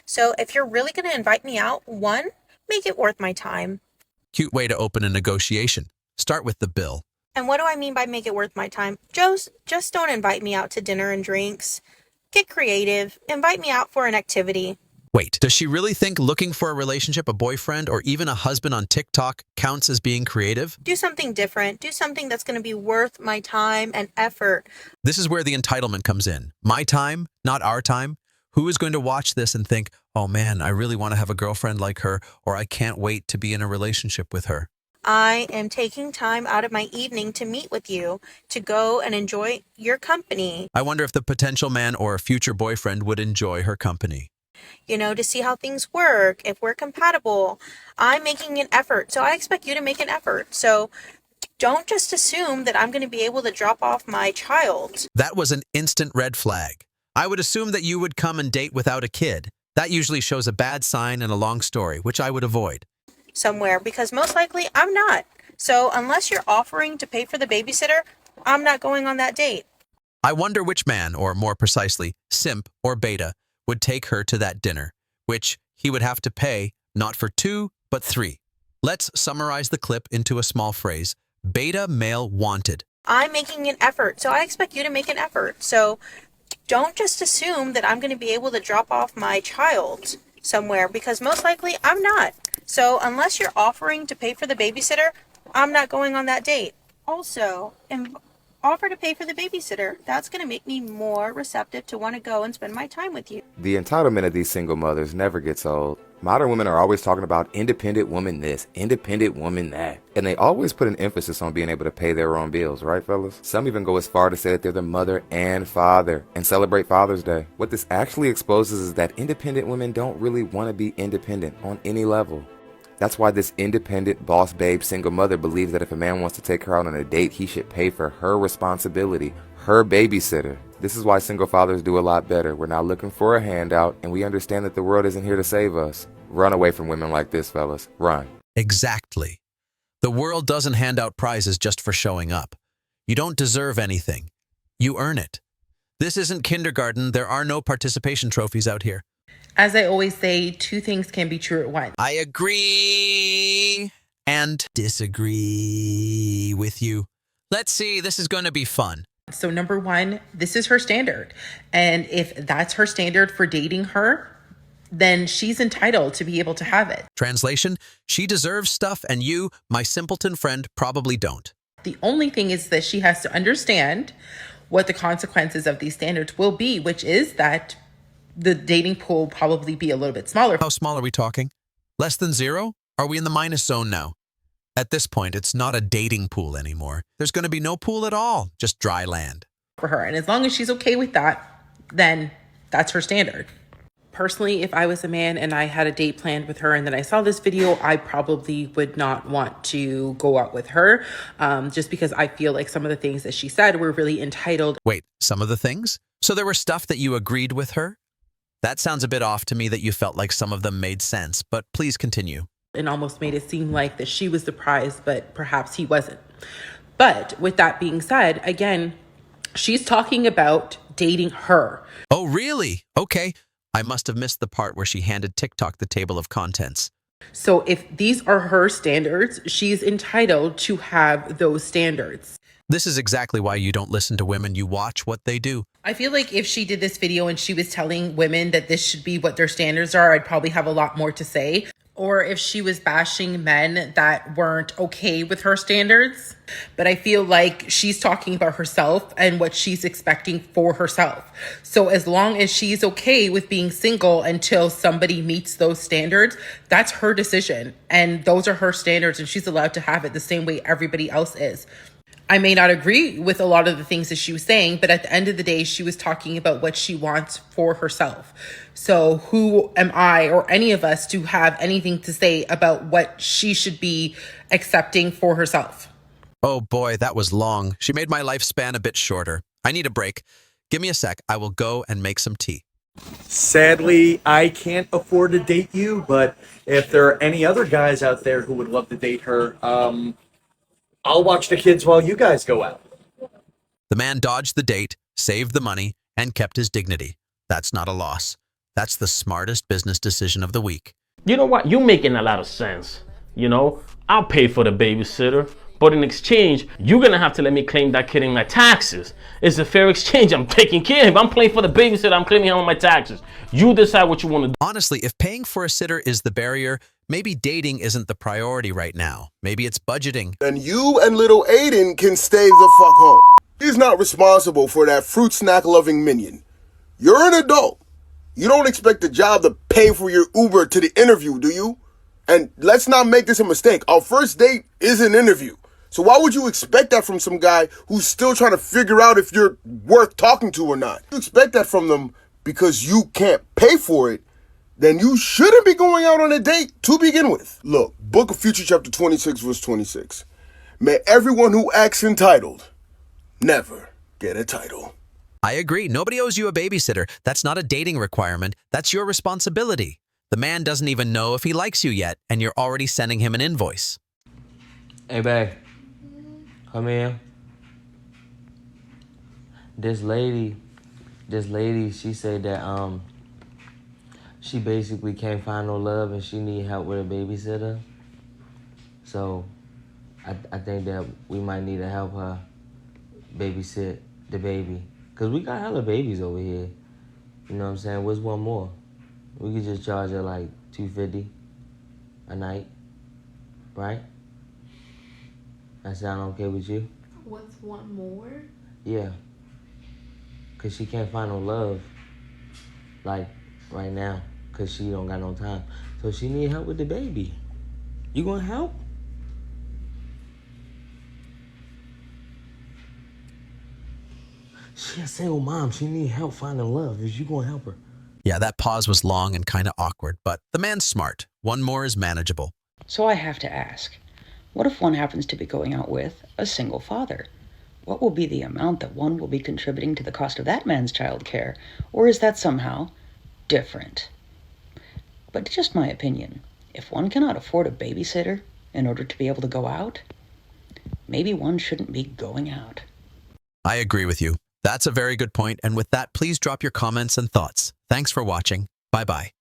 So if you're really going to invite me out, one, make it worth my time. Cute way to open a negotiation. Start with the bill. And what do I mean by make it worth my time? Just don't invite me out to dinner and drinks. Get creative. Invite me out for an activity. Wait, does she really think looking for a relationship, a boyfriend, or even a husband on TikTok counts as being creative? Do something different. Do something that's going to be worth my time and effort. This is where the entitlement comes in. My time, not our time. Who is going to watch this and think, oh man, I really want to have a girlfriend like her, or I can't wait to be in a relationship with her? I am taking time out of my evening to meet with you, to go and enjoy your company, I wonder if the potential man or future boyfriend would enjoy her company. to see how things work, if we're compatible. I'm making an effort, so I expect you to make an effort. So don't just assume that I'm going to be able to drop off my child That was an instant red flag. I would assume that you would come and date without a kid. That usually shows a bad sign and a long story, which I would avoid. somewhere because most likely I'm not. So unless you're offering to pay for the babysitter, I'm not going on that date. I wonder which man, or more precisely, simp or beta, would take her to that dinner, which he would have to pay not for two, but three. Let's summarize the clip into a small phrase. Beta male wanted. I'm making an effort, so I expect you to make an effort. So don't just assume that I'm going to be able to drop off my child somewhere because most likely I'm not. So unless you're offering to pay for the babysitter, I'm not going on that date. Also, offer to pay for the babysitter. That's going to make me more receptive to want to go and spend my time with you. The entitlement of these single mothers never gets old. Modern women are always talking about independent woman this, independent woman that. And they always put an emphasis on being able to pay their own bills, right fellas? Some even go as far to say that they're the mother and father and celebrate Father's Day. What this actually exposes is that independent women don't really want to be independent on any level. That's why this independent, boss babe, single mother believes that if a man wants to take her out on a date, he should pay for her responsibility, her babysitter. This is why single fathers do a lot better. We're not looking for a handout, and we understand that the world isn't here to save us. Run away from women like this, fellas. Run. Exactly. The world doesn't hand out prizes just for showing up. You don't deserve anything. You earn it. This isn't kindergarten. There are no participation trophies out here. As I always say, two things can be true at once. I agree and disagree with you. Let's see, this is going to be fun. So, number one, this is her standard. And if that's her standard for dating her, then she's entitled to be able to have it. Translation, she deserves stuff and you, my simpleton friend, probably don't. The only thing is that she has to understand what the consequences of these standards will be, which is that the dating pool will probably be a little bit smaller How small are we talking? Less than zero? Are we in the minus zone now? At this point, it's not a dating pool anymore. There's going to be no pool at all, just dry land. for her. And as long as she's okay with that, then that's her standard. Personally, if I was a man and I had a date planned with her and then I saw this video, I probably would not want to go out with her, just because I feel like some of the things that she said were really entitled. Wait, some of the things? So there were stuff that you agreed with her? That sounds a bit off to me that you felt like some of them made sense, but please continue. And almost made it seem like that she was the prize, but perhaps he wasn't. But with that being said, again, she's talking about dating her. Oh, really? Okay. I must have missed the part where she handed TikTok the table of contents. So if these are her standards, she's entitled to have those standards. This is exactly why you don't listen to women. You watch what they do. I feel like if she did this video and she was telling women that this should be what their standards are, I'd probably have a lot more to say. Or if she was bashing men that weren't okay with her standards. But I feel like she's talking about herself and what she's expecting for herself. So as long as she's okay with being single until somebody meets those standards, that's her decision. And those are her standards and she's allowed to have it the same way everybody else is. I may not agree with a lot of the things that she was saying, but at the end of the day, she was talking about what she wants for herself. So who am I or any of us to have anything to say about what she should be accepting for herself? Oh boy, that was long. She made my lifespan a bit shorter. I need a break. Give me a sec. I will go and make some tea. Sadly, I can't afford to date you, but if there are any other guys out there who would love to date her, I'll watch the kids while you guys go out. The man dodged the date, saved the money, and kept his dignity. That's not a loss. That's the smartest business decision of the week. You know what? You're making a lot of sense. I'll pay for the babysitter, but in exchange, you're gonna have to let me claim that kid in my taxes. It's a fair exchange. I'm taking care of him. I'm paying for the babysitter. I'm claiming him on my taxes. You decide what you want to do. Honestly, if paying for a sitter is the barrier, maybe dating isn't the priority right now. Maybe it's budgeting. And you and little Aiden can stay the fuck home. He's not responsible for that fruit snack loving minion. You're an adult. You don't expect the job to pay for your Uber to the interview, do you? And let's not make this a mistake. Our first date is an interview. So why would you expect that from some guy who's still trying to figure out if you're worth talking to or not? You expect that from them because you can't pay for it, then you shouldn't be going out on a date to begin with. Look, Book of Future chapter 26, verse 26. May everyone who acts entitled never get a title. I agree. Nobody owes you a babysitter. That's not a dating requirement. That's your responsibility. The man doesn't even know if he likes you yet, and you're already sending him an invoice. Hey, babe. Come here. This lady, she said that she basically can't find no love and she need help with a babysitter. So I think that we might need to help her babysit the baby. Cause we got hella babies over here. You know what I'm saying? What's one more? We could just charge her like $250 a night, right? That sound okay with you? What's one more? Yeah. Cause she can't find no love, like right now, cause she don't got no time. So she need help with the baby. You gonna help? She a single mom. She need help finding love. Is you gonna help her? Yeah, that pause was long and kind of awkward, but the man's smart. One more is manageable. So I have to ask, what if one happens to be going out with a single father? What will be the amount that one will be contributing to the cost of that man's child care? Or is that somehow different? But just my opinion, if one cannot afford a babysitter in order to be able to go out, maybe one shouldn't be going out. I agree with you. That's a very good point, and with that, please drop your comments and thoughts. Thanks for watching. Bye-bye.